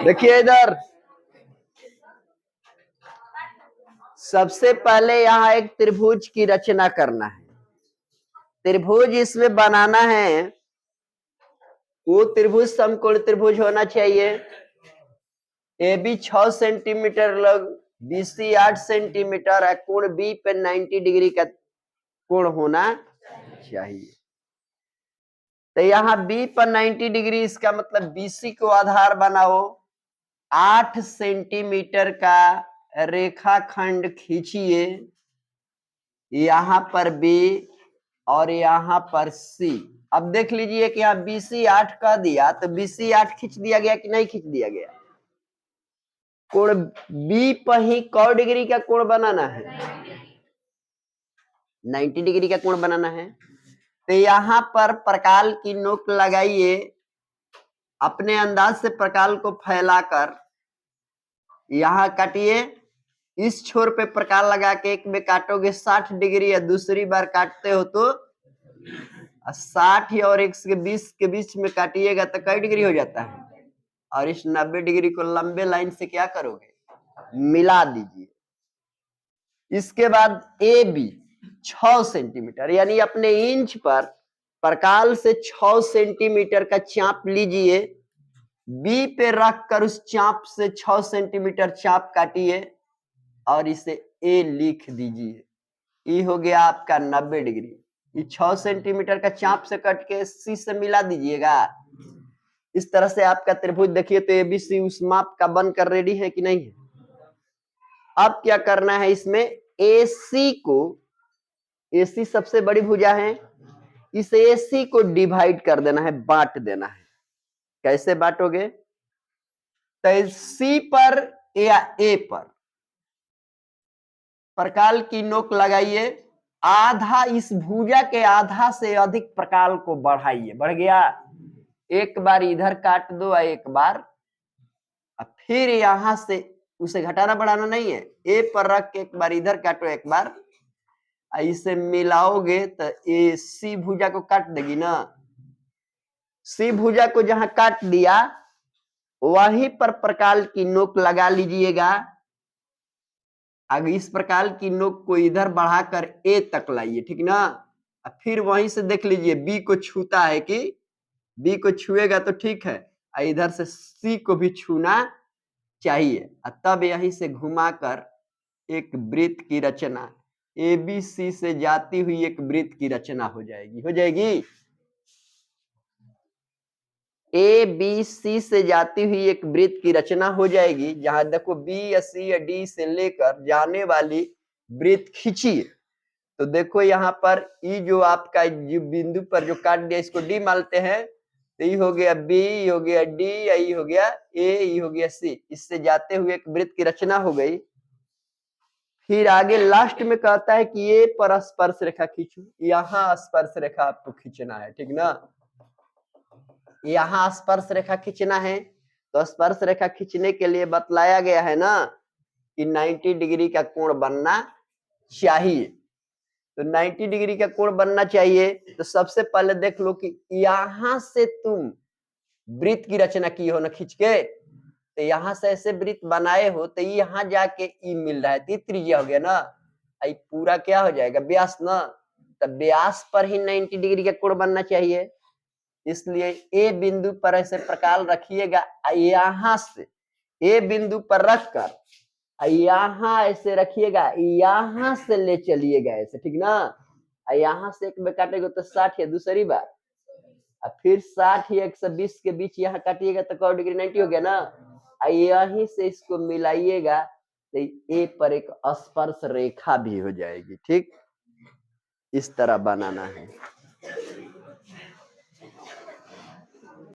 देखिए इधर सबसे पहले यहाँ एक त्रिभुज की रचना करना है। त्रिभुज इसमें बनाना है, वो त्रिभुज समकोण त्रिभुज होना चाहिए। ए बी 6 सेंटीमीटर लग, BC 8 सेंटीमीटर है, कोण बी पे 90 डिग्री का कोण होना चाहिए। तो यहाँ बी पर 90 डिग्री, इसका मतलब BC को आधार बनाओ, 8 सेंटीमीटर का रेखाखंड खींचिए, यहां पर बी और यहां पर सी। अब देख लीजिए कि यहाँ BC 8 का दिया, तो BC 8 खींच दिया गया कि नहीं खींच दिया गया। कोण बी पर ही कौ डिग्री का कोण बनाना है, 90 डिग्री का कोण बनाना है। तो यहां पर प्रकाल की नोक लगाइए, अपने अंदाज से प्रकाल को फैलाकर यहां काटिए। इस छोर पे प्रकाल लगा के एक में काटोगे 60 डिग्री, या दूसरी बार काटते हो तो 60 और 120 के बीच में काटिएगा तो कई डिग्री हो जाता है। और इस 90 डिग्री को लंबे लाइन से क्या करोगे, मिला दीजिए। इसके बाद ए बी 6 सेंटीमीटर, यानी अपने इंच पर प्रकाल से 6 सेंटीमीटर का चाप लीजिए, बी पे रख कर उस चाप से 6 सेंटीमीटर चाप काटिए और इसे ए लिख दीजिए। ये हो गया आपका 90 डिग्री। ये 6 सेंटीमीटर का चाप से कट के सी से मिला दीजिएगा। इस तरह से आपका त्रिभुज देखिए तो एबीसी उस माप का बनकर रेडी है कि नहीं है। अब क्या करना है, इसमें AC को, AC सबसे बड़ी भुजा है, इस AC को डिवाइड कर देना है, बांट देना है। कैसे बांटोगे, तो C पर या A पर प्रकाल की नोक लगाइए, आधा, इस भुजा के आधा से अधिक प्रकाल को बढ़ाइए। बढ़ गया, एक बार इधर काट दो और एक बार, फिर यहां से उसे घटाना बढ़ाना नहीं है, ए पर रख के एक बार इधर काटो, एक बार इसे मिलाओगे तो ये सी भुजा को काट देगी ना। सी भुजा को जहां काट दिया वहीं पर प्रकाल की नोक लगा लीजिएगा। अगर इस प्रकाल की नोक को इधर बढ़ाकर ए तक लाइए, ठीक ना। फिर वहीं से देख लीजिए बी को छूता है कि, बी को छुएगा तो ठीक है, इधर से सी को भी छूना चाहिए। तब यहीं से घुमाकर एक वृत्त की रचना, ABC से जाती हुई एक वृत्त की रचना हो जाएगी। हो जाएगी, ABC से जाती हुई एक वृत्त की रचना हो जाएगी। जहां देखो B या C या D से लेकर जाने वाली वृत्त खींचिए, तो देखो यहाँ पर ई जो आपका जो बिंदु पर जो काट दिया, इसको D मानते हैं, तो ई हो गया B, ई हो गया D, ई हो गया A, ई हो गया C। इससे जाते हुए एक वृत्त की रचना हो गई। फिर आगे लास्ट में कहता है कि ये पर स्पर्श रेखा खींचो, यहाँ स्पर्श रेखा आपको खींचना है, ठीक ना। यहाँ स्पर्श रेखा खींचना है, तो स्पर्श रेखा खींचने के लिए बतलाया गया है ना कि 90 डिग्री का कोण बनना चाहिए। तो 90 डिग्री का कोण बनना चाहिए, तो सबसे पहले देख लो कि यहां से तुम वृत्त की रचना की हो ना खींच के, तो यहां से ऐसे वृत्त बनाए हो, तो यहां जाके ई मिल रहा है, तो त्रिज्या हो गया ना। आई पूरा क्या हो जाएगा, व्यास ना। तब व्यास पर ही 90 डिग्री का कोण बनना चाहिए। इसलिए ए बिंदु पर ऐसे प्रकाल रखिएगा, यहां से ए बिंदु पर रखकर यहां ऐसे रखिएगा, यहां से ले चलिएगा ऐसे, ठीक ना। यहां से एक में काटेगा तो 60 है, दूसरी बार फिर 60 या 120 के बीच यहाँ काटिएगा तो कौ डिग्री, 90 हो गया ना। यहीं से इसको मिलाइएगा तो ए पर एक स्पर्श रेखा भी हो जाएगी। ठीक, इस तरह बनाना है।